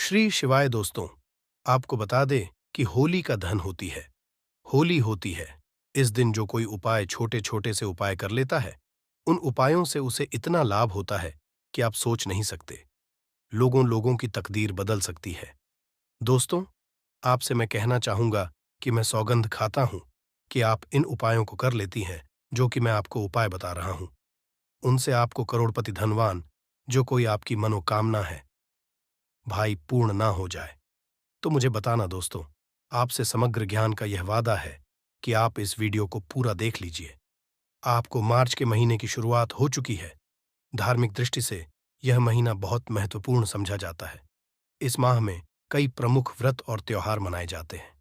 श्री शिवाय दोस्तों, आपको बता दें कि होली का धन होती है, होली होती है। इस दिन जो कोई उपाय छोटे छोटे से उपाय कर लेता है, उन उपायों से उसे इतना लाभ होता है कि आप सोच नहीं सकते। लोगों लोगों की तकदीर बदल सकती है। दोस्तों, आपसे मैं कहना चाहूंगा कि मैं सौगंध खाता हूं कि आप इन उपायों को कर लेती हैं, जो कि मैं आपको उपाय बता रहा हूं। उनसे आपको करोड़पति धनवान, जो कोई आपकी मनोकामना है, भाई पूर्ण ना हो जाए। तो मुझे बताना दोस्तों, आपसे समग्र ज्ञान का यह वादा है कि आप इस वीडियो को पूरा देख लीजिए। आपको मार्च के महीने की शुरुआत हो चुकी है। धार्मिक दृष्टि से यह महीना बहुत महत्वपूर्ण समझा जाता है। इस माह में कई प्रमुख व्रत और त्योहार मनाए जाते हैं।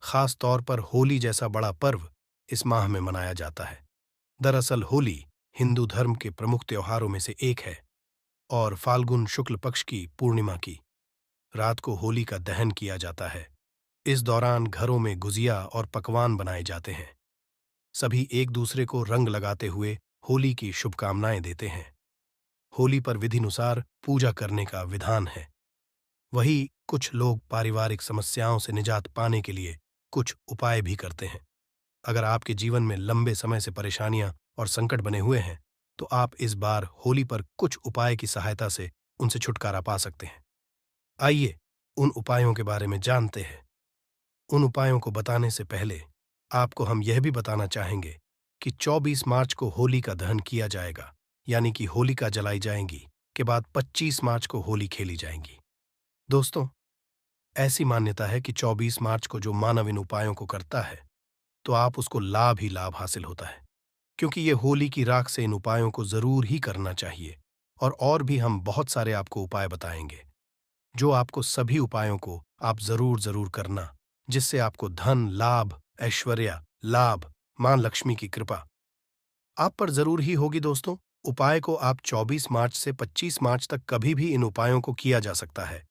खास तौर पर होली जैसा बड़ा पर्व इस माह में मनाया जाता है। दरअसल होली हिंदू धर्म के प्रमुख त्योहारों में से एक है और फाल्गुन शुक्ल पक्ष की पूर्णिमा की रात को होली का दहन किया जाता है। इस दौरान घरों में गुजिया और पकवान बनाए जाते हैं। सभी एक दूसरे को रंग लगाते हुए होली की शुभकामनाएं देते हैं। होली पर विधिनुसार पूजा करने का विधान है। वही कुछ लोग पारिवारिक समस्याओं से निजात पाने के लिए कुछ उपाय भी करते हैं। अगर आपके जीवन में लंबे समय से परेशानियां और संकट बने हुए हैं, तो आप इस बार होली पर कुछ उपाय की सहायता से उनसे छुटकारा पा सकते हैं। आइए उन उपायों के बारे में जानते हैं। उन उपायों को बताने से पहले आपको हम यह भी बताना चाहेंगे कि 24 मार्च को होली का दहन किया जाएगा, यानी कि होलिका जलाई जाएंगी के बाद 25 मार्च को होली खेली जाएंगी। दोस्तों, ऐसी मान्यता है कि 24 मार्च को जो मानव इन उपायों को करता है, तो आप उसको लाभ ही लाभ हासिल होता है, क्योंकि ये होली की राख से इन उपायों को जरूर ही करना चाहिए। और भी हम बहुत सारे आपको उपाय बताएंगे, जो आपको सभी उपायों को आप जरूर जरूर करना, जिससे आपको धन लाभ, ऐश्वर्य लाभ, मां लक्ष्मी की कृपा आप पर जरूर ही होगी। दोस्तों, उपाय को आप 24 मार्च से 25 मार्च तक कभी भी इन उपायों को किया जा सकता है,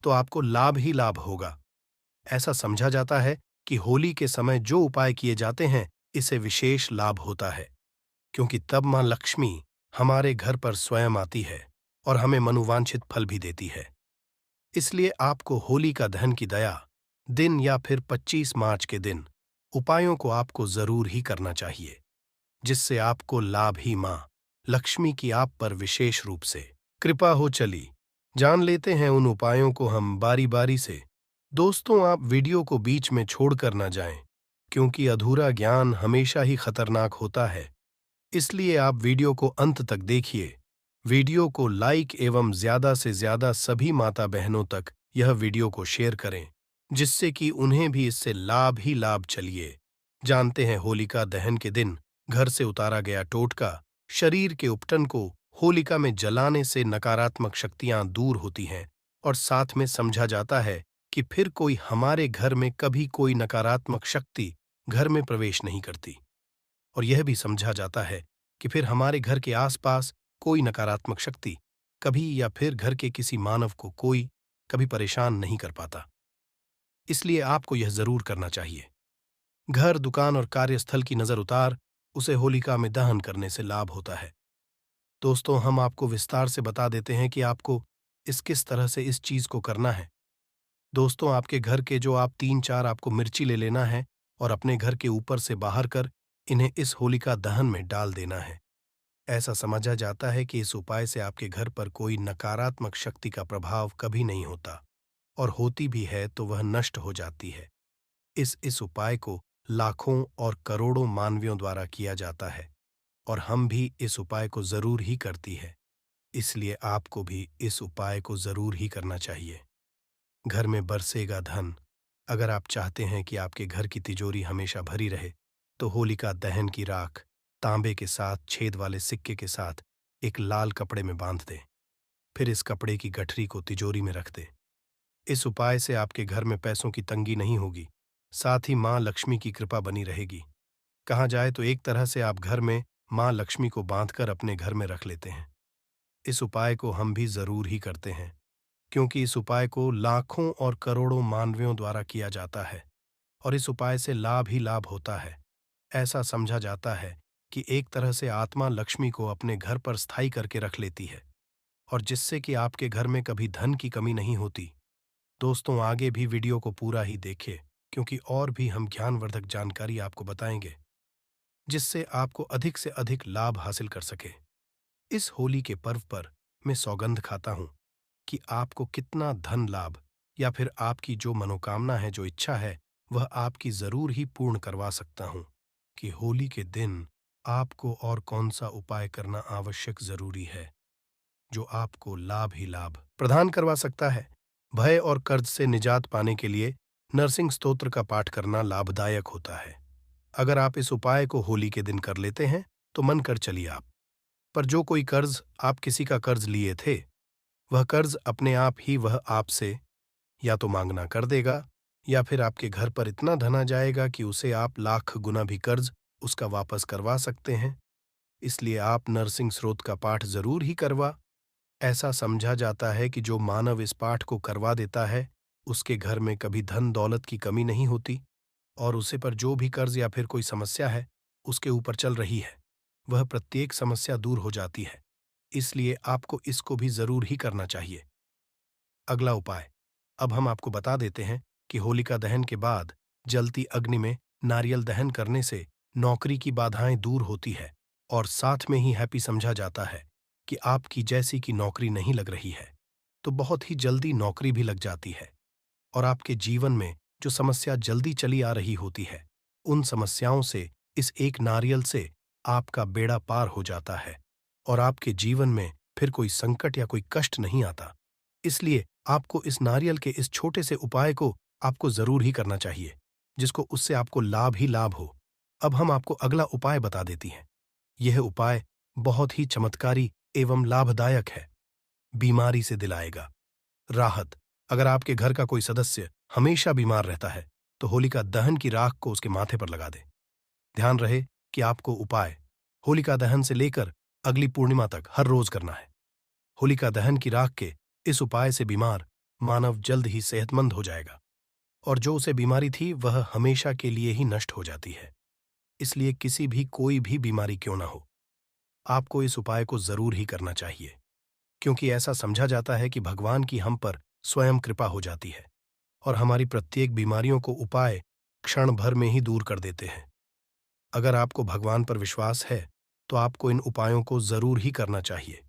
तो आपको लाभ ही लाभ होगा। ऐसा समझा जाता है कि होली के समय जो उपाय किए जाते हैं, इससे विशेष लाभ होता है, क्योंकि तब मां लक्ष्मी हमारे घर पर स्वयं आती है और हमें मनोवांछित फल भी देती है। इसलिए आपको होली का दहन की दया दिन या फिर 25 मार्च के दिन उपायों को आपको जरूर ही करना चाहिए, जिससे आपको लाभ ही मां लक्ष्मी की आप पर विशेष रूप से कृपा हो। चली जान लेते हैं उन उपायों को हम बारी बारी से। दोस्तों, आप वीडियो को बीच में छोड़कर न जाएं, क्योंकि अधूरा ज्ञान हमेशा ही खतरनाक होता है। इसलिए आप वीडियो को अंत तक देखिए। वीडियो को लाइक एवं ज्यादा से ज्यादा सभी माता बहनों तक यह वीडियो को शेयर करें, जिससे कि उन्हें भी इससे लाभ ही लाभ। चलिए जानते हैं, होलिका दहन के दिन घर से उतारा गया टोटका शरीर के उपटन को होलिका में जलाने से नकारात्मक शक्तियां दूर होती हैं, और साथ में समझा जाता है कि फिर कोई हमारे घर में कभी कोई नकारात्मक शक्ति घर में प्रवेश नहीं करती। और यह भी समझा जाता है कि फिर हमारे घर के आसपास कोई नकारात्मक शक्ति कभी या फिर घर के किसी मानव को कोई कभी परेशान नहीं कर पाता। इसलिए आपको यह जरूर करना चाहिए। घर, दुकान और कार्यस्थल की नजर उतार उसे होलिका में दहन करने से लाभ होता है। दोस्तों, हम आपको विस्तार से बता देते हैं कि आपको इस किस तरह से इस चीज को करना है। दोस्तों, आपके घर के जो आप 3-4 आपको मिर्ची ले लेना है और अपने घर के ऊपर से बाहर कर इन्हें इस होलिका दहन में डाल देना है। ऐसा समझा जाता है कि इस उपाय से आपके घर पर कोई नकारात्मक शक्ति का प्रभाव कभी नहीं होता, और होती भी है तो वह नष्ट हो जाती है। इस उपाय को लाखों और करोड़ों मानवियों द्वारा किया जाता है, और हम भी इस उपाय को जरूर ही करती है। इसलिए आपको भी इस उपाय को जरूर ही करना चाहिए। घर में बरसेगा धन। अगर आप चाहते हैं कि आपके घर की तिजोरी हमेशा भरी रहे, तो होलिका दहन की राख तांबे के साथ छेद वाले सिक्के के साथ एक लाल कपड़े में बांध दें। फिर इस कपड़े की गठरी को तिजोरी में रख दें। इस उपाय से आपके घर में पैसों की तंगी नहीं होगी, साथ ही मां लक्ष्मी की कृपा बनी रहेगी। कहा जाए तो एक तरह से आप घर में मां लक्ष्मी को बांधकर अपने घर में रख लेते हैं। इस उपाय को हम भी जरूर ही करते हैं, क्योंकि इस उपाय को लाखों और करोड़ों मानवियों द्वारा किया जाता है, और इस उपाय से लाभ ही लाभ होता है। ऐसा समझा जाता है कि एक तरह से आत्मा लक्ष्मी को अपने घर पर स्थायी करके रख लेती है, और जिससे कि आपके घर में कभी धन की कमी नहीं होती। दोस्तों, आगे भी वीडियो को पूरा ही देखिए, क्योंकि और भी हम ज्ञानवर्धक जानकारी आपको बताएंगे, जिससे आपको अधिक से अधिक लाभ हासिल कर सके। इस होली के पर्व पर मैं सौगंध खाता हूं कि आपको कितना धन लाभ या फिर आपकी जो मनोकामना है, जो इच्छा है, वह आपकी जरूर ही पूर्ण करवा सकता हूं कि होली के दिन आपको और कौन सा उपाय करना आवश्यक जरूरी है, जो आपको लाभ ही लाभ प्रदान करवा सकता है। भय और कर्ज से निजात पाने के लिए नरसिंह स्तोत्र का पाठ करना लाभदायक होता है। अगर आप इस उपाय को होली के दिन कर लेते हैं तो मन कर चलिए आप। पर जो कोई कर्ज आप किसी का कर्ज लिए थे, वह कर्ज अपने आप ही वह आपसे या तो मांगना कर देगा, या फिर आपके घर पर इतना धन आ जाएगा कि उसे आप लाख गुना भी कर्ज उसका वापस करवा सकते हैं। इसलिए आप नरसिंह स्रोत का पाठ जरूर ही करवा। ऐसा समझा जाता है कि जो मानव इस पाठ को करवा देता है, उसके घर में कभी धन दौलत की कमी नहीं होती, और उसे पर जो भी कर्ज या फिर कोई समस्या है उसके ऊपर चल रही है, वह प्रत्येक समस्या दूर हो जाती है। इसलिए आपको इसको भी जरूर ही करना चाहिए। अगला उपाय अब हम आपको बता देते हैं कि होलिका दहन के बाद जलती अग्नि में नारियल दहन करने से नौकरी की बाधाएं दूर होती है, और साथ में ही हैप्पी समझा जाता है कि आपकी जैसी की नौकरी नहीं लग रही है तो बहुत ही जल्दी नौकरी भी लग जाती है, और आपके जीवन में जो समस्या जल्दी चली आ रही होती है, उन समस्याओं से इस एक नारियल से आपका बेड़ा पार हो जाता है, और आपके जीवन में फिर कोई संकट या कोई कष्ट नहीं आता। इसलिए आपको इस नारियल के इस छोटे से उपाय को आपको जरूर ही करना चाहिए, जिसको उससे आपको लाभ ही लाभ हो। अब हम आपको अगला उपाय बता देती हैं। यह उपाय बहुत ही चमत्कारी एवं लाभदायक है। बीमारी से दिलाएगा राहत। अगर आपके घर का कोई सदस्य हमेशा बीमार रहता है तो होलिका दहन की राख को उसके माथे पर लगा दे। ध्यान रहे कि आपको उपाय होलिका दहन से लेकर अगली पूर्णिमा तक हर रोज करना है। होलिका दहन की राख के इस उपाय से बीमार मानव जल्द ही सेहतमंद हो जाएगा, और जो उसे बीमारी थी वह हमेशा के लिए ही नष्ट हो जाती है। इसलिए किसी भी कोई भी बीमारी क्यों ना हो, आपको इस उपाय को जरूर ही करना चाहिए, क्योंकि ऐसा समझा जाता है कि भगवान की हम पर स्वयं कृपा हो जाती है, और हमारी प्रत्येक बीमारियों को उपाय क्षण भर में ही दूर कर देते हैं। अगर आपको भगवान पर विश्वास है तो आपको इन उपायों को जरूर ही करना चाहिए,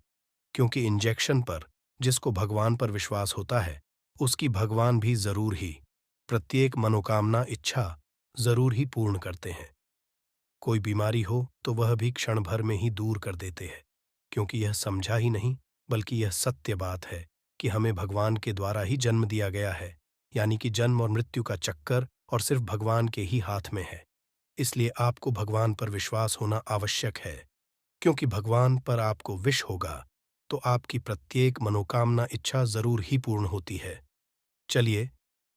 क्योंकि इंजेक्शन पर जिसको भगवान पर विश्वास होता है, उसकी भगवान भी जरूर ही प्रत्येक मनोकामना इच्छा जरूर ही पूर्ण करते हैं। कोई बीमारी हो तो वह भी क्षण भर में ही दूर कर देते हैं, क्योंकि यह समझा ही नहीं बल्कि यह सत्य बात है कि हमें भगवान के द्वारा ही जन्म दिया गया है, यानी कि जन्म और मृत्यु का चक्कर और सिर्फ भगवान के ही हाथ में है। इसलिए आपको भगवान पर विश्वास होना आवश्यक है, क्योंकि भगवान पर आपको विश्वास होगा तो आपकी प्रत्येक मनोकामना इच्छा जरूर ही पूर्ण होती है। चलिए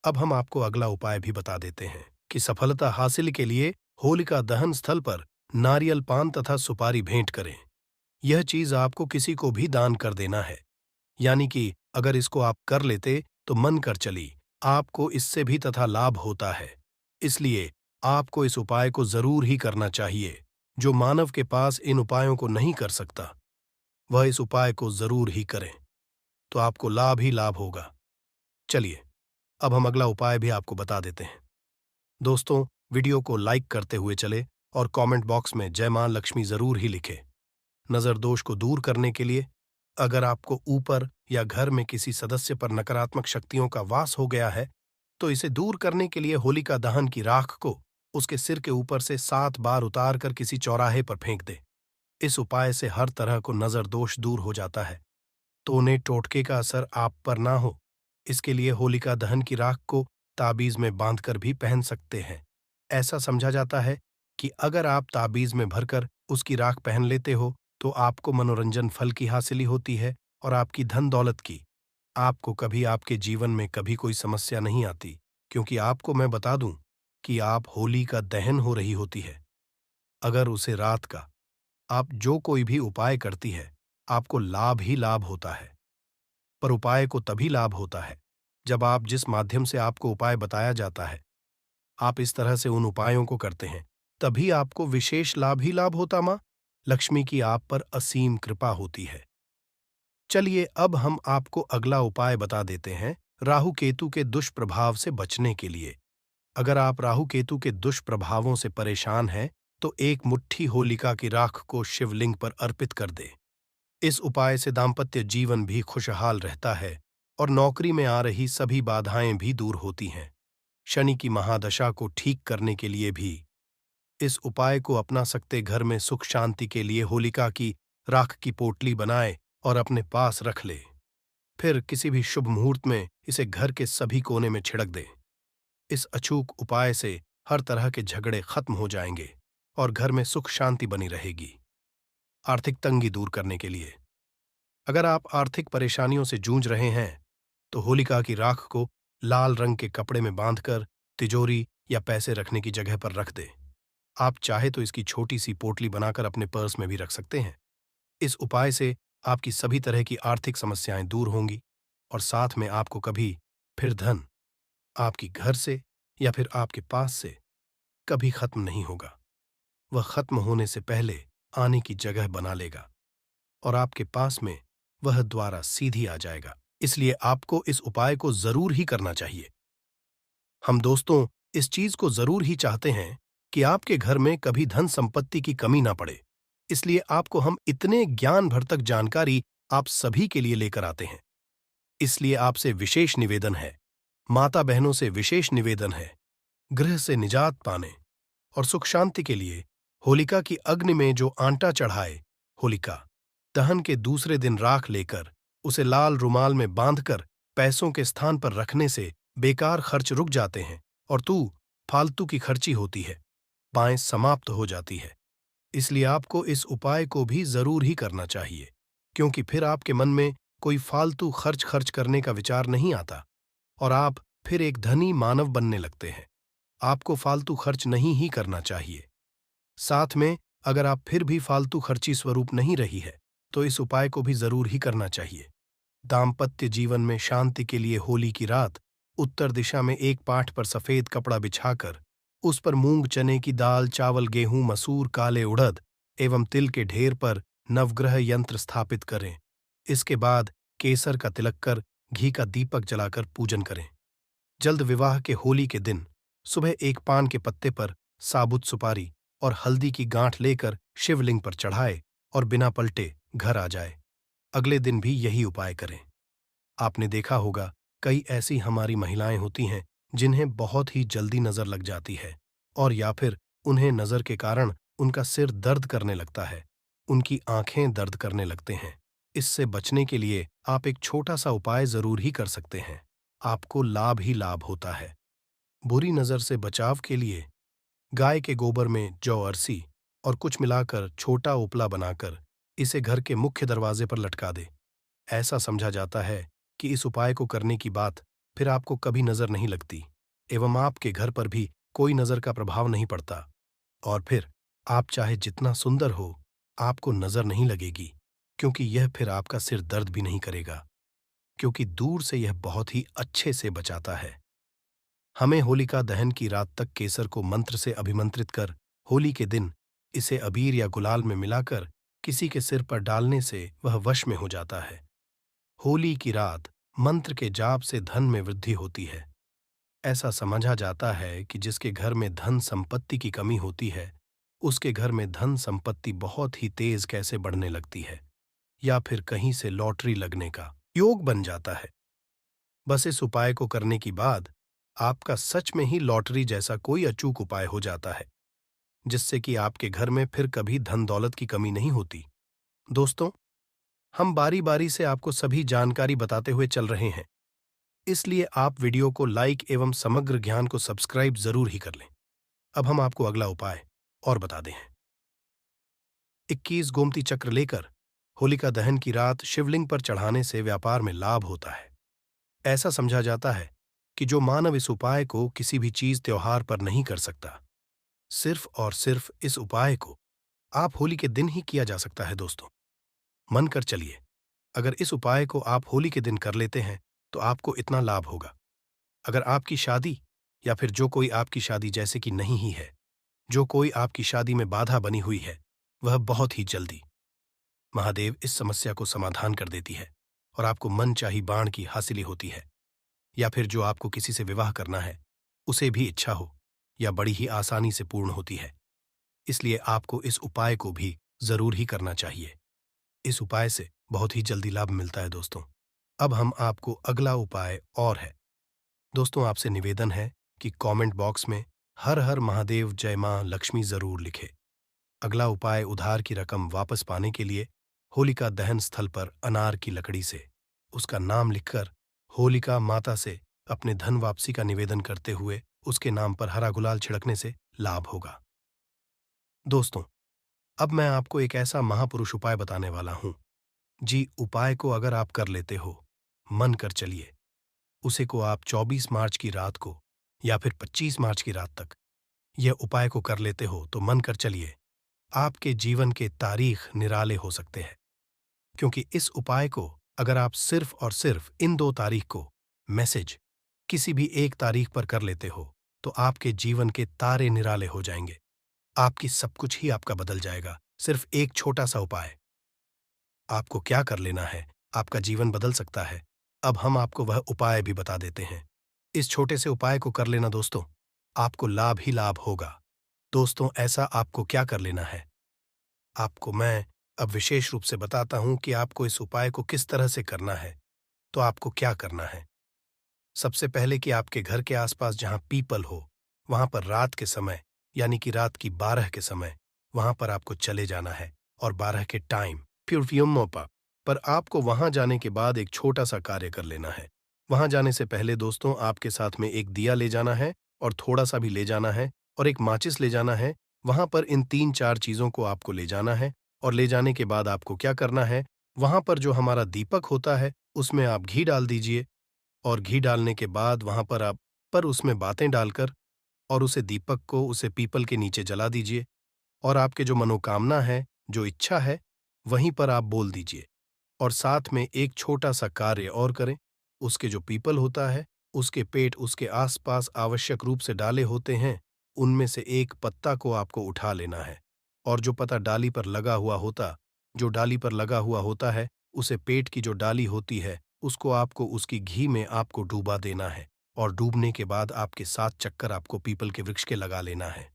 अब हम आपको अगला उपाय भी बता देते हैं कि सफलता हासिल के लिए होलिका दहन स्थल पर नारियल पान तथा सुपारी भेंट करें। यह चीज आपको किसी को भी दान कर देना है, यानी कि अगर इसको आप कर लेते तो मन कर चली आपको इससे भी तथा लाभ होता है। इसलिए आपको इस उपाय को जरूर ही करना चाहिए। जो मानव के पास इन उपायों को नहीं कर सकता, वह इस उपाय को जरूर ही करें, तो आपको लाभ ही लाभ होगा। चलिए अब हम अगला उपाय भी आपको बता देते हैं। दोस्तों, वीडियो को लाइक करते हुए चले और कमेंट बॉक्स में जय मां लक्ष्मी जरूर ही लिखें। नजर दोष को दूर करने के लिए अगर आपको ऊपर या घर में किसी सदस्य पर नकारात्मक शक्तियों का वास हो गया है, तो इसे दूर करने के लिए होलिका दहन की राख को उसके सिर के ऊपर से 7 बार उतार कर किसी चौराहे पर फेंक दे। इस उपाय से हर तरह को नजर दोष दूर हो जाता है, टोने टोटके का असर आप पर ना हो। इसके लिए होलिका दहन की राख को ताबीज में बांधकर भी पहन सकते हैं। ऐसा समझा जाता है कि अगर आप ताबीज में भरकर उसकी राख पहन लेते हो तो आपको मनोरंजन फल की हासिली होती है, और आपकी धन दौलत की आपको कभी आपके जीवन में कभी कोई समस्या नहीं आती, क्योंकि आपको मैं बता दूं कि आप होली का दहन हो रही होती है। अगर उसे रात का आप जो कोई भी उपाय करती है, आपको लाभ ही लाभ होता है। पर उपाय को तभी लाभ होता है जब आप जिस माध्यम से आपको उपाय बताया जाता है, आप इस तरह से उन उपायों को करते हैं, तभी आपको विशेष लाभ ही लाभ होता। मां लक्ष्मी की आप पर असीम कृपा होती है। चलिए अब हम आपको अगला उपाय बता देते हैं राहु केतु के दुष्प्रभाव से बचने के लिए। अगर आप राहु केतु के दुष्प्रभावों से परेशान हैं, तो एक मुट्ठी होलिका की राख को शिवलिंग पर अर्पित कर दें। इस उपाय से दाम्पत्य जीवन भी खुशहाल रहता है और नौकरी में आ रही सभी बाधाएं भी दूर होती हैं। शनि की महादशा को ठीक करने के लिए भी इस उपाय को अपना सकते। घर में सुख शांति के लिए होलिका की राख की पोटली बनाए और अपने पास रख ले। फिर किसी भी शुभ मुहूर्त में इसे घर के सभी कोने में छिड़क दें। इस अचूक उपाय से हर तरह के झगड़े खत्म हो जाएंगे और घर में सुख शांति बनी रहेगी। आर्थिक तंगी दूर करने के लिए, अगर आप आर्थिक परेशानियों से जूझ रहे हैं, तो होलिका की राख को लाल रंग के कपड़े में बांधकर तिजोरी या पैसे रखने की जगह पर रख दें। आप चाहे तो इसकी छोटी सी पोटली बनाकर अपने पर्स में भी रख सकते हैं। इस उपाय से आपकी सभी तरह की आर्थिक समस्याएं दूर होंगी और साथ में आपको कभी फिर धन आपकी घर से या फिर आपके पास से कभी खत्म नहीं होगा। वह खत्म होने से पहले आने की जगह बना लेगा और आपके पास में वह द्वारा सीधी आ जाएगा। इसलिए आपको इस उपाय को जरूर ही करना चाहिए। हम दोस्तों इस चीज को जरूर ही चाहते हैं कि आपके घर में कभी धन संपत्ति की कमी ना पड़े। इसलिए आपको हम इतने ज्ञान भरतक जानकारी आप सभी के लिए लेकर आते हैं। इसलिए आपसे विशेष निवेदन है, माता बहनों से विशेष निवेदन है, गृह से निजात पाने और सुख शांति के लिए होलिका की अग्नि में जो आंटा चढ़ाए, होलिका दहन के दूसरे दिन राख लेकर उसे लाल रुमाल में बांधकर पैसों के स्थान पर रखने से बेकार खर्च रुक जाते हैं और तू फालतू की खर्ची होती है, बाएं समाप्त हो जाती है। इसलिए आपको इस उपाय को भी जरूर ही करना चाहिए, क्योंकि फिर आपके मन में कोई फालतू खर्च करने का विचार नहीं आता और आप फिर एक धनी मानव बनने लगते हैं। आपको फालतू खर्च नहीं ही करना चाहिए। साथ में अगर आप फिर भी फालतू खर्ची स्वरूप नहीं रही है, तो इस उपाय को भी जरूर ही करना चाहिए। दाम्पत्य जीवन में शांति के लिए होली की रात उत्तर दिशा में एक पाठ पर सफेद कपड़ा बिछाकर उस पर मूंग चने की दाल, चावल, गेहूं, मसूर, काले उड़द एवं तिल के ढेर पर नवग्रह यंत्र स्थापित करें। इसके बाद केसर का तिलक कर घी का दीपक जलाकर पूजन करें। जल्द विवाह के होली के दिन सुबह एक पान के पत्ते पर साबुत सुपारी और हल्दी की गांठ लेकर शिवलिंग पर चढ़ाए और बिना पलटे घर आ जाए। अगले दिन भी यही उपाय करें। आपने देखा होगा कई ऐसी हमारी महिलाएं होती हैं जिन्हें बहुत ही जल्दी नजर लग जाती है और या फिर उन्हें नजर के कारण उनका सिर दर्द करने लगता है, उनकी आंखें दर्द करने लगते हैं। इससे बचने के लिए आप एक छोटा सा उपाय जरूर ही कर सकते हैं। आपको लाभ ही लाभ होता है। बुरी नजर से बचाव के लिए गाय के गोबर में जौ, अरसी और कुछ मिलाकर छोटा उपला बनाकर इसे घर के मुख्य दरवाजे पर लटका दे। ऐसा समझा जाता है कि इस उपाय को करने की बात फिर आपको कभी नजर नहीं लगती एवं आपके घर पर भी कोई नजर का प्रभाव नहीं पड़ता और फिर आप चाहे जितना सुंदर हो, आपको नजर नहीं लगेगी, क्योंकि यह फिर आपका सिर दर्द भी नहीं करेगा, क्योंकि दूर से यह बहुत ही अच्छे से बचाता है। हमें होलिका दहन की रात तक केसर को मंत्र से अभिमंत्रित कर होली के दिन इसे अबीर या गुलाल में मिलाकर किसी के सिर पर डालने से वह वश में हो जाता है। होली की रात मंत्र के जाप से धन में वृद्धि होती है। ऐसा समझा जाता है कि जिसके घर में धन संपत्ति की कमी होती है, उसके घर में धन संपत्ति बहुत ही तेज कैसे बढ़ने लगती है या फिर कहीं से लॉटरी लगने का योग बन जाता है। बस इस उपाय को करने की बाद आपका सच में ही लॉटरी जैसा कोई अचूक उपाय हो जाता है, जिससे कि आपके घर में फिर कभी धन दौलत की कमी नहीं होती। दोस्तों, हम बारी बारी से आपको सभी जानकारी बताते हुए चल रहे हैं, इसलिए आप वीडियो को लाइक एवं समग्र ज्ञान को सब्सक्राइब जरूर ही कर लें। अब हम आपको अगला उपाय और बता दें। 21 गोमती चक्र लेकर होलिका दहन की रात शिवलिंग पर चढ़ाने से व्यापार में लाभ होता है। ऐसा समझा जाता है कि जो मानव इस उपाय को किसी भी चीज त्योहार पर नहीं कर सकता, सिर्फ और सिर्फ इस उपाय को आप होली के दिन ही किया जा सकता है। दोस्तों, मन कर चलिए, अगर इस उपाय को आप होली के दिन कर लेते हैं तो आपको इतना लाभ होगा। अगर आपकी शादी या फिर जो कोई आपकी शादी जैसे कि नहीं ही है, जो कोई आपकी शादी में बाधा बनी हुई है, वह बहुत ही जल्दी महादेव इस समस्या को समाधान कर देती है और आपको मनचाही बाण की हासिली होती है। या फिर जो आपको किसी से विवाह करना है उसे भी इच्छा हो या बड़ी ही आसानी से पूर्ण होती है। इसलिए आपको इस उपाय को भी जरूर ही करना चाहिए। इस उपाय से बहुत ही जल्दी लाभ मिलता है दोस्तों। अब हम आपको अगला उपाय और है। दोस्तों, आपसे निवेदन है कि कमेंट बॉक्स में हर हर महादेव जय मां लक्ष्मी जरूर लिखे। अगला उपाय उधार की रकम वापस पाने के लिए होलिका दहन स्थल पर अनार की लकड़ी से उसका नाम लिखकर होलिका माता से अपने धन वापसी का निवेदन करते हुए उसके नाम पर हरा गुलाल छिड़कने से लाभ होगा। दोस्तों, अब मैं आपको एक ऐसा महापुरुष उपाय बताने वाला हूं। जी, उपाय को अगर आप कर लेते हो, मन कर चलिए, उसे को आप 24 मार्च की रात को या फिर 25 मार्च की रात तक यह उपाय को कर लेते हो तो मन कर चलिए, आपके जीवन के तारीख निराले हो सकते हैं। क्योंकि इस उपाय को अगर आप सिर्फ और सिर्फ इन 2 तारीख को मैसेज किसी भी एक तारीख पर कर लेते हो तो आपके जीवन के तारे निराले हो जाएंगे। आपकी सब कुछ ही आपका बदल जाएगा। सिर्फ एक छोटा सा उपाय। आपको क्या कर लेना है, आपका जीवन बदल सकता है। अब हम आपको वह उपाय भी बता देते हैं। इस छोटे से उपाय को कर लेना दोस्तों, आपको लाभ ही लाभ होगा। दोस्तों, ऐसा आपको क्या कर लेना है, आपको मैं अब विशेष रूप से बताता हूं कि आपको इस उपाय को किस तरह से करना है। तो आपको क्या करना है, सबसे पहले कि आपके घर के आसपास जहां पीपल हो, वहां पर रात के समय यानी कि रात की 12 के समय वहां पर आपको चले जाना है और 12 के टाइम प्यूरफियमोपा पर आपको वहां जाने के बाद एक छोटा सा कार्य कर लेना है। वहां जाने से पहले दोस्तों, आपके साथ में एक दिया ले जाना है और थोड़ा सा भी ले जाना है और एक माचिस ले जाना है। वहां पर इन 3-4 चीजों को आपको ले जाना है और ले जाने के बाद आपको क्या करना है, वहां पर जो हमारा दीपक होता है उसमें आप घी डाल दीजिए और घी डालने के बाद वहां पर आप पर उसमें बातें डालकर और उसे दीपक को उसे पीपल के नीचे जला दीजिए और आपके जो मनोकामना है, जो इच्छा है, वहीं पर आप बोल दीजिए। और साथ में एक छोटा सा कार्य और करें। उसके जो पीपल होता है, उसके पेट उसके आसपास आवश्यक रूप से डाले होते हैं, उनमें से एक पत्ता को आपको उठा लेना है और जो पत्ता डाली पर लगा हुआ होता जो डाली पर लगा हुआ होता है, उसे पेट की जो डाली होती है उसको आपको उसकी घी में आपको डूबा देना है और डूबने के बाद आपके 7 चक्कर आपको पीपल के वृक्ष के लगा लेना है।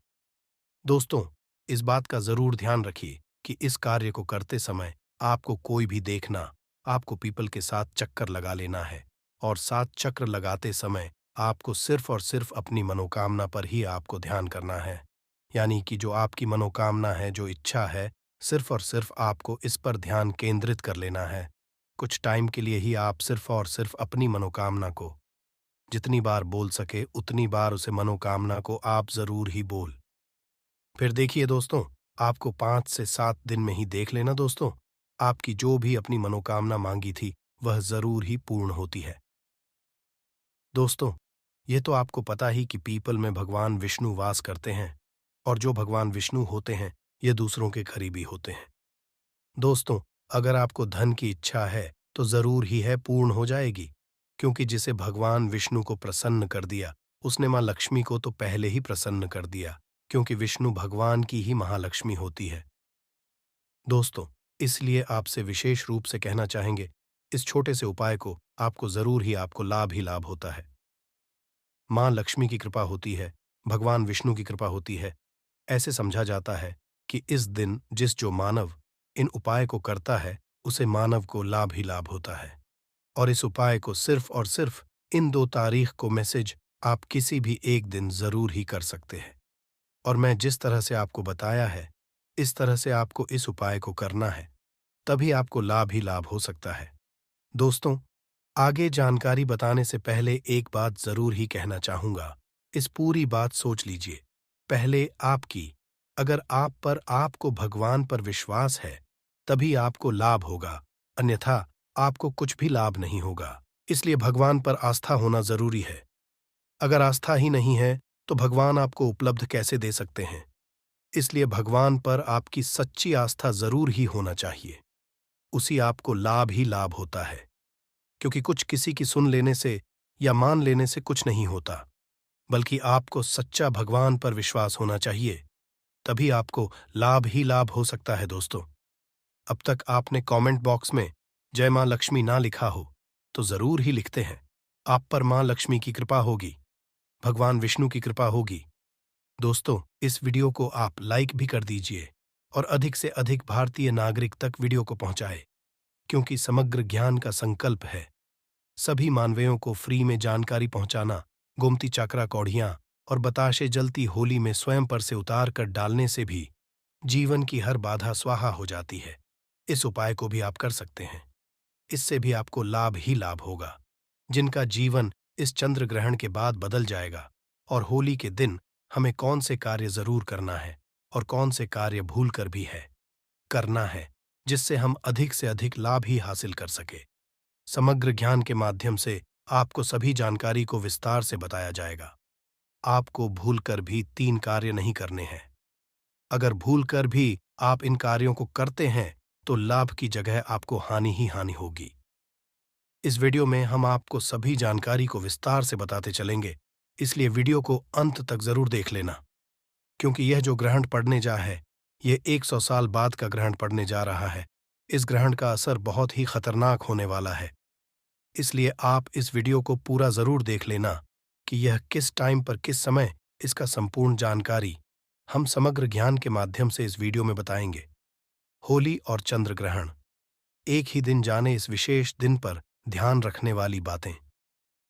दोस्तों, इस बात का जरूर ध्यान रखिए कि इस कार्य को करते समय आपको कोई भी देखना, आपको पीपल के 7 चक्कर लगा लेना है और 7 चक्र लगाते समय आपको सिर्फ और सिर्फ अपनी मनोकामना पर ही आपको ध्यान करना है। यानी कि जो आपकी मनोकामना है, जो इच्छा है, सिर्फ और सिर्फ आपको इस पर ध्यान केंद्रित कर लेना है। कुछ टाइम के लिए ही आप सिर्फ और सिर्फ अपनी मनोकामना को जितनी बार बोल सके उतनी बार उसे मनोकामना को आप जरूर ही बोल। फिर देखिए दोस्तों, आपको 5 से 7 दिन में ही देख लेना दोस्तों, आपकी जो भी अपनी मनोकामना मांगी थी वह जरूर ही पूर्ण होती है। दोस्तों, ये तो आपको पता ही कि पीपल में भगवान विष्णु वास करते हैं और जो भगवान विष्णु होते हैं ये दूसरों के करीबी होते हैं। दोस्तों, अगर आपको धन की इच्छा है तो जरूर ही है पूर्ण हो जाएगी, क्योंकि जिसे भगवान विष्णु को प्रसन्न कर दिया उसने मां लक्ष्मी को तो पहले ही प्रसन्न कर दिया, क्योंकि विष्णु भगवान की ही महालक्ष्मी होती है। दोस्तों, इसलिए आपसे विशेष रूप से कहना चाहेंगे, इस छोटे से उपाय को आपको जरूर ही आपको लाभ ही लाभ होता है। मां लक्ष्मी की कृपा होती है, भगवान विष्णु की कृपा होती है। ऐसे समझा जाता है कि इस दिन जिस जो मानव इन उपाय को करता है उसे मानव को लाभ ही लाभ होता है। और इस उपाय को सिर्फ और सिर्फ इन 2 तारीख को मैसेज आप किसी भी एक दिन जरूर ही कर सकते हैं। और मैं जिस तरह से आपको बताया है, इस तरह से आपको इस उपाय को करना है, तभी आपको लाभ ही लाभ हो सकता है। दोस्तों, आगे जानकारी बताने से पहले एक बात जरूर ही कहना चाहूंगा। इस पूरी बात सोच लीजिए। पहले आपकी, अगर आप पर आपको भगवान पर विश्वास है, तभी आपको लाभ होगा, अन्यथा आपको कुछ भी लाभ नहीं होगा। इसलिए भगवान पर आस्था होना जरूरी है। अगर आस्था ही नहीं है, तो भगवान आपको उपलब्ध कैसे दे सकते हैं? इसलिए भगवान पर आपकी सच्ची आस्था जरूर ही होना चाहिए। उसी आपको लाभ ही लाभ होता है, क्योंकि कुछ किसी की सुन लेने से या मान लेने से कुछ नहीं होता, बल्कि आपको सच्चा भगवान पर विश्वास होना चाहिए, तभी आपको लाभ ही लाभ हो सकता है। दोस्तों, अब तक आपने कमेंट बॉक्स में जय मां लक्ष्मी ना लिखा हो तो जरूर ही लिखते हैं। आप पर मां लक्ष्मी की कृपा होगी, भगवान विष्णु की कृपा होगी। दोस्तों, इस वीडियो को आप लाइक भी कर दीजिए और अधिक से अधिक भारतीय नागरिक तक वीडियो को पहुंचाए, क्योंकि समग्र ज्ञान का संकल्प है सभी मानवों को फ्री में जानकारी पहुंचाना। गोमती चक्रा कौड़ियां और बताशे जलती होली में स्वयं पर से उतार कर डालने से भी जीवन की हर बाधा स्वाहा हो जाती है। इस उपाय को भी आप कर सकते हैं। इससे भी आपको लाभ ही लाभ होगा। जिनका जीवन इस चंद्र ग्रहण के बाद बदल जाएगा। और होली के दिन हमें कौन से कार्य जरूर करना है और कौन से कार्य भूल कर भी है करना है, जिससे हम अधिक से अधिक लाभ ही हासिल कर सके। समग्र ज्ञान के माध्यम से आपको सभी जानकारी को विस्तार से बताया जाएगा। आपको भूलकर भी 3 कार्य नहीं करने हैं। अगर भूलकर भी आप इन कार्यों को करते हैं तो लाभ की जगह आपको हानि ही हानि होगी। इस वीडियो में हम आपको सभी जानकारी को विस्तार से बताते चलेंगे, इसलिए वीडियो को अंत तक जरूर देख लेना, क्योंकि यह जो ग्रहण पड़ने जा है, यह 100 साल बाद का ग्रहण पड़ने जा रहा है। इस ग्रहण का असर बहुत ही खतरनाक होने वाला है, इसलिए आप इस वीडियो को पूरा जरूर देख लेना कि यह किस टाइम पर किस समय इसका संपूर्ण जानकारी हम समग्र ज्ञान के माध्यम से इस वीडियो में बताएंगे। होली और चंद्र ग्रहण एक ही दिन जाने इस विशेष दिन पर ध्यान रखने वाली बातें।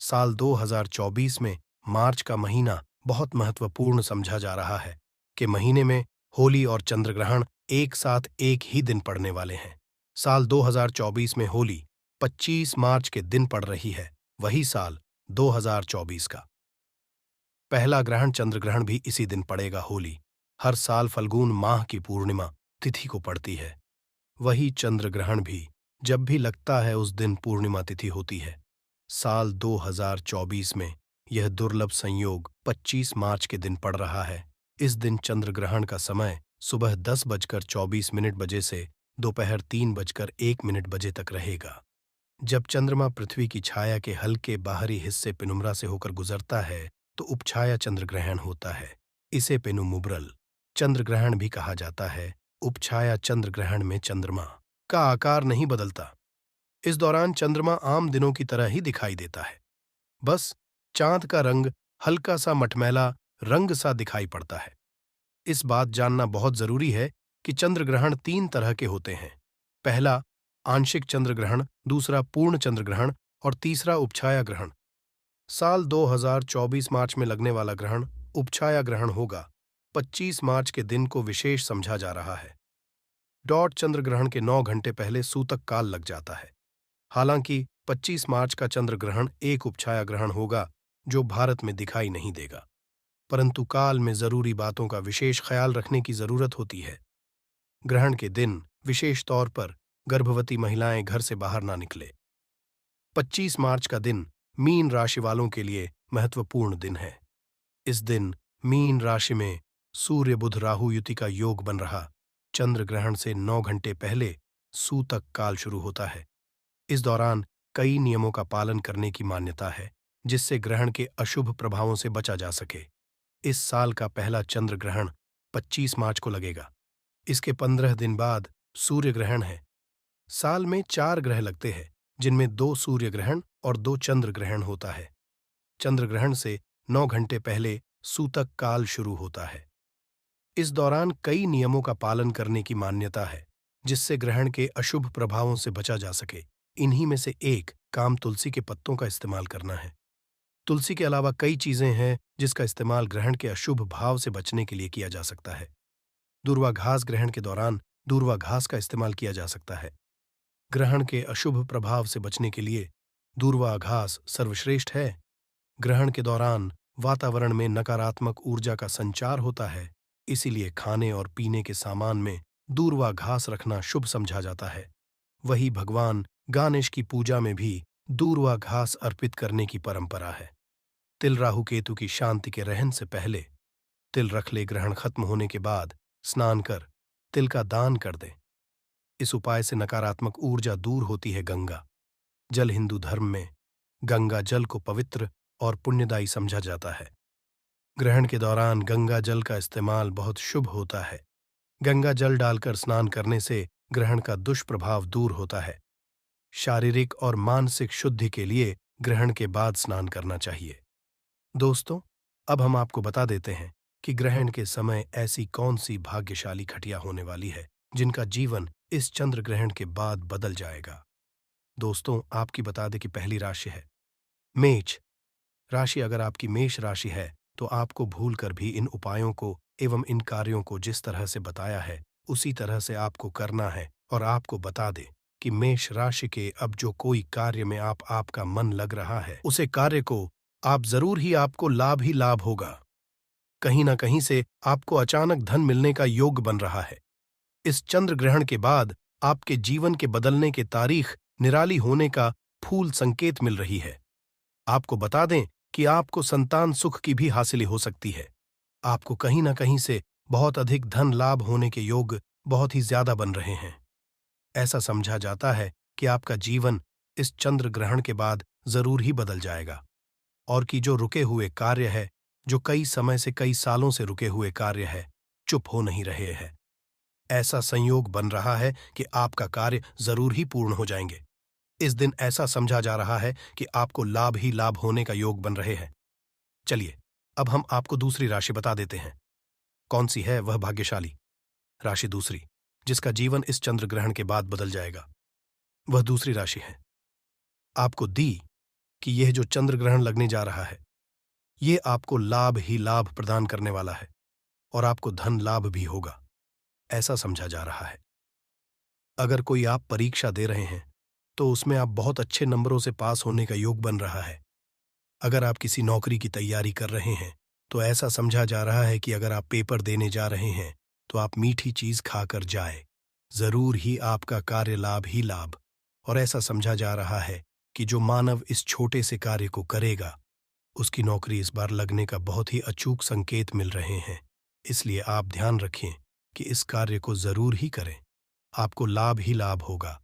साल 2024 में मार्च का महीना बहुत महत्वपूर्ण समझा जा रहा है कि महीने में होली और चंद्र ग्रहण एक साथ एक ही दिन पड़ने वाले हैं। साल 2024 में होली 25 मार्च के दिन पड़ रही है, वही साल 2024 का पहला ग्रहण चंद्र ग्रहण भी इसी दिन पड़ेगा। होली हर साल फल्गुन माह की पूर्णिमा तिथि को पड़ती है, वही चंद्र ग्रहण भी जब भी लगता है उस दिन पूर्णिमा तिथि होती है। साल 2024 में यह दुर्लभ संयोग 25 मार्च के दिन पड़ रहा है। इस दिन चंद्र ग्रहण का समय सुबह 10:24 बजे से दोपहर 3:01 बजे तक रहेगा। जब चंद्रमा पृथ्वी की छाया के हल्के बाहरी हिस्से पेनुम्रा से होकर गुजरता है तो उपछाया चंद्र ग्रहण होता है। इसे पेनुमुब्रल चंद्र ग्रहण भी कहा जाता है। उपछाया चंद्र ग्रहण में चंद्रमा का आकार नहीं बदलता। इस दौरान चंद्रमा आम दिनों की तरह ही दिखाई देता है, बस चांद का रंग हल्का सा मटमैला रंग सा दिखाई पड़ता है। इस बात जानना बहुत जरूरी है कि चंद्र ग्रहण 3 तरह के होते हैं। पहला आंशिक चंद्र ग्रहण, दूसरा पूर्ण चंद्र ग्रहण और तीसरा उपछाया ग्रहण। साल 2024 मार्च में लगने वाला ग्रहण उपछाया ग्रहण होगा। 25 मार्च के दिन को विशेष समझा जा रहा है। डॉट चंद्र ग्रहण के 9 घंटे पहले सूतक काल लग जाता है। हालांकि 25 मार्च का चंद्र ग्रहण एक उपछाया ग्रहण होगा जो भारत में दिखाई नहीं देगा, परंतु काल में जरूरी बातों का विशेष ख्याल रखने की जरूरत होती है। ग्रहण के दिन विशेष तौर पर गर्भवती महिलाएं घर से बाहर ना निकले। 25 मार्च का दिन मीन राशि वालों के लिए महत्वपूर्ण दिन है। इस दिन मीन राशि में सूर्य बुध राहु युति का योग बन रहा। चंद्र ग्रहण से 9 घंटे पहले सूतक काल शुरू होता है। इस दौरान कई नियमों का पालन करने की मान्यता है, जिससे ग्रहण के अशुभ प्रभावों से बचा जा सके। इस साल का पहला चंद्र ग्रहण 25 मार्च को लगेगा। इसके 15 दिन बाद सूर्य ग्रहण है। साल में 4 ग्रह लगते हैं, जिनमें 2 सूर्य ग्रहण और 2 चंद्र ग्रहण होता है। चंद्र ग्रहण से 9 घंटे पहले सूतक काल शुरू होता है। इस दौरान कई नियमों का पालन करने की मान्यता है, जिससे ग्रहण के अशुभ प्रभावों से बचा जा सके। इन्हीं में से एक काम तुलसी के पत्तों का इस्तेमाल करना है। तुलसी के अलावा कई चीजें हैं जिसका इस्तेमाल ग्रहण के अशुभ भाव से बचने के लिए किया जा सकता है। दूर्वा घास ग्रहण के दौरान दूर्वा घास का इस्तेमाल किया जा सकता है। ग्रहण के अशुभ प्रभाव से बचने के लिए दूर्वा घास सर्वश्रेष्ठ है। ग्रहण के दौरान वातावरण में नकारात्मक ऊर्जा का संचार होता है, इसीलिए खाने और पीने के सामान में दूर्वा घास रखना शुभ समझा जाता है। वही भगवान गणेश की पूजा में भी दूर्वा घास अर्पित करने की परंपरा है। तिल राहु केतु की शांति के रहन से पहले तिल रख ले। ग्रहण खत्म होने के बाद स्नान कर तिल का दान कर दे। इस उपाय से नकारात्मक ऊर्जा दूर होती है। गंगा जल हिंदू धर्म में गंगा जल को पवित्र और पुण्यदायी समझा जाता है। ग्रहण के दौरान गंगा जल का इस्तेमाल बहुत शुभ होता है। गंगा जल डालकर स्नान करने से ग्रहण का दुष्प्रभाव दूर होता है। शारीरिक और मानसिक शुद्धि के लिए ग्रहण के बाद स्नान करना चाहिए। दोस्तों, अब हम आपको बता देते हैं कि ग्रहण के समय ऐसी कौन सी भाग्यशाली घटिया होने वाली है जिनका जीवन इस चंद्र ग्रहण के बाद बदल जाएगा। दोस्तों, आपकी बता दें कि पहली राशि है मेष राशि। अगर आपकी मेष राशि है तो आपको भूलकर भी इन उपायों को एवं इन कार्यों को जिस तरह से बताया है उसी तरह से आपको करना है। और आपको बता दें कि मेष राशि के अब जो कोई कार्य में आपका मन लग रहा है उसे कार्य को आप जरूर ही लाभ होगा। कहीं ना कहीं से आपको अचानक धन मिलने का योग बन रहा है। इस चंद्र ग्रहण के बाद आपके जीवन के बदलने के तारीख निराली होने का फूल संकेत मिल रही है। आपको बता दें कि आपको संतान सुख की भी हासिल हो सकती है। आपको कहीं ना कहीं से बहुत अधिक धन लाभ होने के योग बहुत ही ज्यादा बन रहे हैं। ऐसा समझा जाता है कि आपका जीवन इस चंद्र ग्रहण के बाद जरूर ही बदल जाएगा और कि जो रुके हुए कार्य है, जो कई समय से कई सालों से रुके हुए कार्य है, चुप हो नहीं रहे हैं। ऐसा संयोग बन रहा है कि आपका कार्य जरूर ही पूर्ण हो जाएंगे। इस दिन ऐसा समझा जा रहा है कि आपको लाभ ही लाभ होने का योग बन रहे हैं। चलिए, अब हम आपको दूसरी राशि बता देते हैं। कौन सी है वह भाग्यशाली राशि दूसरी, जिसका जीवन इस चंद्र ग्रहण के बाद बदल जाएगा। वह दूसरी राशि है आपको दी कि यह जो चंद्र ग्रहण लगने जा रहा है यह आपको लाभ ही लाभ प्रदान करने वाला है और आपको धन लाभ भी होगा, ऐसा समझा जा रहा है। अगर कोई आप परीक्षा दे रहे हैं तो उसमें आप बहुत अच्छे नंबरों से पास होने का योग बन रहा है। अगर आप किसी नौकरी की तैयारी कर रहे हैं तो ऐसा समझा जा रहा है कि अगर आप पेपर देने जा रहे हैं तो आप मीठी चीज खाकर जाए, जरूर ही आपका कार्य लाभ ही लाभ। और ऐसा समझा जा रहा है कि जो मानव इस छोटे से कार्य को करेगा उसकी नौकरी इस बार लगने का बहुत ही अचूक संकेत मिल रहे हैं। इसलिए आप ध्यान रखें कि इस कार्य को जरूर ही करें, आपको लाभ ही लाभ होगा।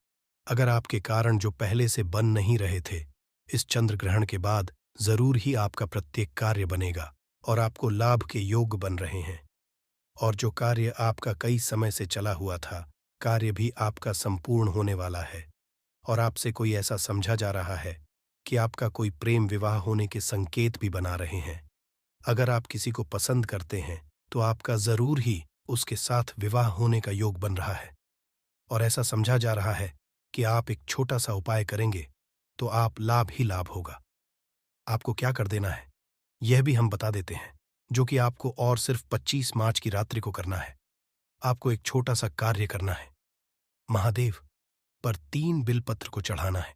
अगर आपके कारण जो पहले से बन नहीं रहे थे, इस चंद्र ग्रहण के बाद जरूर ही आपका प्रत्येक कार्य बनेगा और आपको लाभ के योग बन रहे हैं। और जो कार्य आपका कई समय से चला हुआ था, कार्य भी आपका संपूर्ण होने वाला है। और आपसे कोई ऐसा समझा जा रहा है कि आपका कोई प्रेम विवाह होने के संकेत भी बना रहे हैं। अगर आप किसी को पसंद करते हैं तो आपका जरूर ही उसके साथ विवाह होने का योग बन रहा है। और ऐसा समझा जा रहा है कि आप एक छोटा सा उपाय करेंगे तो आप लाभ ही लाभ होगा। आपको क्या कर देना है यह भी हम बता देते हैं, जो कि आपको और सिर्फ 25 मार्च की रात्रि को करना है। आपको एक छोटा सा कार्य करना है, महादेव पर 3 बिलपत्र को चढ़ाना है।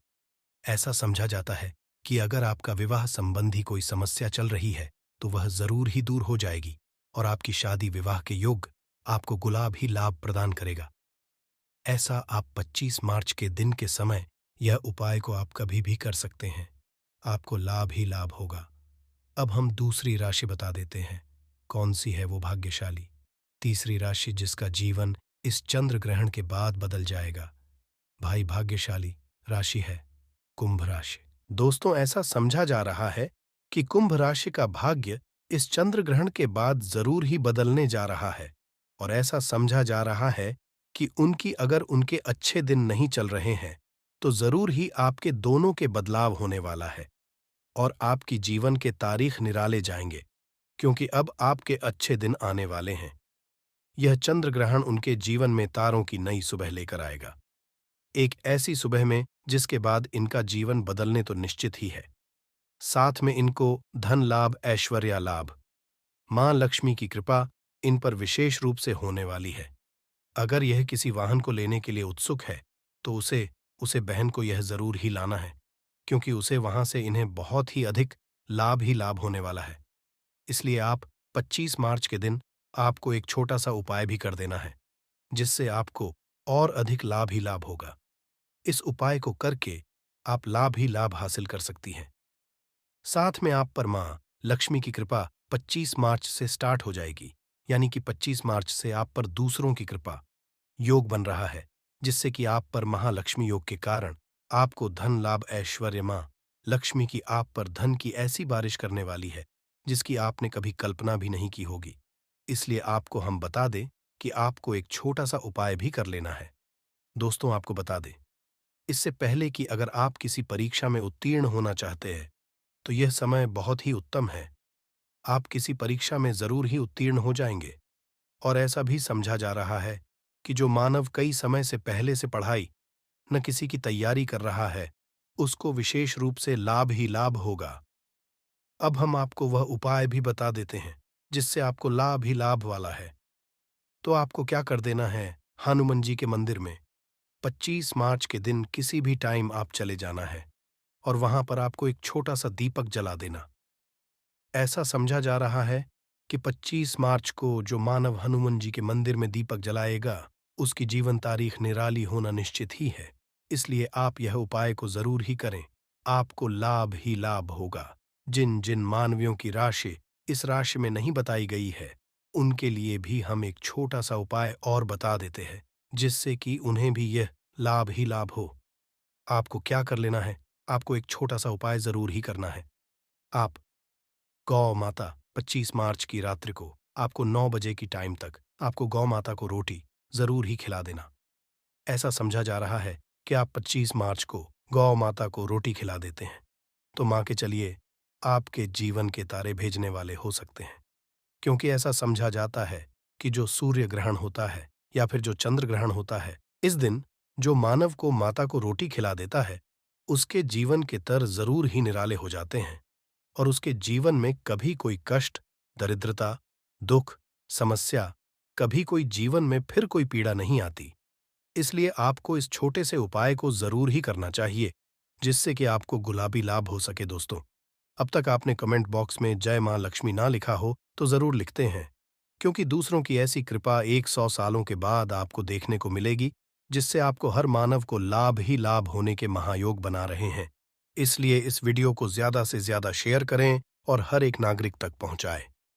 ऐसा समझा जाता है कि अगर आपका विवाह संबंधी कोई समस्या चल रही है तो वह जरूर ही दूर हो जाएगी और आपकी शादी विवाह के योग आपको गुलाब ही लाभ प्रदान करेगा। ऐसा आप 25 मार्च के दिन के समय यह उपाय को आप कभी भी कर सकते हैं, आपको लाभ ही लाभ होगा। अब हम दूसरी राशि बता देते हैं। कौन सी है वो भाग्यशाली तीसरी राशि जिसका जीवन इस चंद्र ग्रहण के बाद बदल जाएगा। भाई, भाग्यशाली राशि है कुंभ राशि। दोस्तों, ऐसा समझा जा रहा है कि कुंभ राशि का भाग्य इस चंद्र ग्रहण के बाद जरूर ही बदलने जा रहा है। और ऐसा समझा जा रहा है कि अगर उनके अच्छे दिन नहीं चल रहे हैं तो जरूर ही आपके दोनों के बदलाव होने वाला है और आपकी जीवन के तारीख निराले जाएंगे, क्योंकि अब आपके अच्छे दिन आने वाले हैं। यह चंद्र ग्रहण उनके जीवन में तारों की नई सुबह लेकर आएगा, एक ऐसी सुबह में जिसके बाद इनका जीवन बदलने तो निश्चित ही है। साथ में इनको धन लाभ, ऐश्वर्या लाभ, मां लक्ष्मी की कृपा इन पर विशेष रूप से होने वाली है। अगर यह किसी वाहन को लेने के लिए उत्सुक है तो उसे बहन को यह जरूर ही लाना है, क्योंकि उसे वहां से इन्हें बहुत ही अधिक लाभ ही लाभ होने वाला है। इसलिए आप 25 मार्च के दिन आपको एक छोटा सा उपाय भी कर देना है, जिससे आपको और अधिक लाभ ही लाभ होगा। इस उपाय को करके आप लाभ ही लाभ हासिल कर सकती हैं। साथ में आप पर मां लक्ष्मी की कृपा 25 मार्च से स्टार्ट हो जाएगी, यानी कि 25 मार्च से आप पर दूसरों की कृपा योग बन रहा है, जिससे कि आप पर महालक्ष्मी योग के कारण आपको धन लाभ, ऐश्वर्य, मां लक्ष्मी की आप पर धन की ऐसी बारिश करने वाली है जिसकी आपने कभी कल्पना भी नहीं की होगी। इसलिए आपको हम बता दें कि आपको एक छोटा सा उपाय भी कर लेना है। दोस्तों, आपको बता दें, इससे पहले कि अगर आप किसी परीक्षा में उत्तीर्ण होना चाहते हैं, तो यह समय बहुत ही उत्तम है। आप किसी परीक्षा में ज़रूर ही उत्तीर्ण हो जाएंगे। और ऐसा भी समझा जा रहा है कि जो मानव कई समय से पहले से पढ़ाई न किसी की तैयारी कर रहा है, उसको विशेष रूप से लाभ ही लाभ होगा। अब हम आपको वह उपाय भी बता देते हैं, जिससे आपको लाभ ही लाभ वाला है। तो आपको क्या कर देना है, हनुमान जी के मंदिर में 25 मार्च के दिन किसी भी टाइम आप चले जाना है और वहां पर आपको एक छोटा सा दीपक जला देना। ऐसा समझा जा रहा है कि 25 मार्च को जो मानव हनुमान जी के मंदिर में दीपक जलाएगा, उसकी जीवन तारीख निराली होना निश्चित ही है। इसलिए आप यह उपाय को जरूर ही करें। आपको लाभ ही लाभ होगा। जिन जिन मानवियों की राशि इस राशि में नहीं बताई गई है, उनके लिए भी हम एक छोटा सा उपाय और बता देते हैं, जिससे कि उन्हें भी यह लाभ ही लाभ हो। आपको क्या कर लेना है? आपको एक छोटा सा उपाय जरूर ही करना है। आप गौ माता 25 मार्च की रात्रि को आपको 9 बजे की टाइम तक आपको गौ माता को रोटी जरूर ही खिला देना। ऐसा समझा जा रहा है कि आप 25 मार्च को गौ माता को रोटी खिला देते हैं, तो मां के चलिए आपके जीवन के तारे भेजने वाले हो सकते हैं। क्योंकि ऐसा समझा जाता है कि जो सूर्य ग्रहण होता है या फिर जो चंद्र ग्रहण होता है, इस दिन जो मानव को माता को रोटी खिला देता है, उसके जीवन के तर जरूर ही निराले हो जाते हैं और उसके जीवन में कभी कोई कष्ट, दरिद्रता, दुख, समस्या, कभी कोई जीवन में फिर कोई पीड़ा नहीं आती। इसलिए आपको इस छोटे से उपाय को जरूर ही करना चाहिए, जिससे कि आपको गुलाबी लाभ हो सके। दोस्तों, अब तक आपने कमेंट बॉक्स में जय मां लक्ष्मी ना लिखा हो तो जरूर लिखते हैं, क्योंकि दूसरों की ऐसी कृपा 100 सालों के बाद आपको देखने को मिलेगी, जिससे आपको हर मानव को लाभ ही लाभ होने के महायोग बना रहे हैं। इसलिए इस वीडियो को ज्यादा से ज्यादा शेयर करें और हर एक नागरिक तक पहुंचाएं।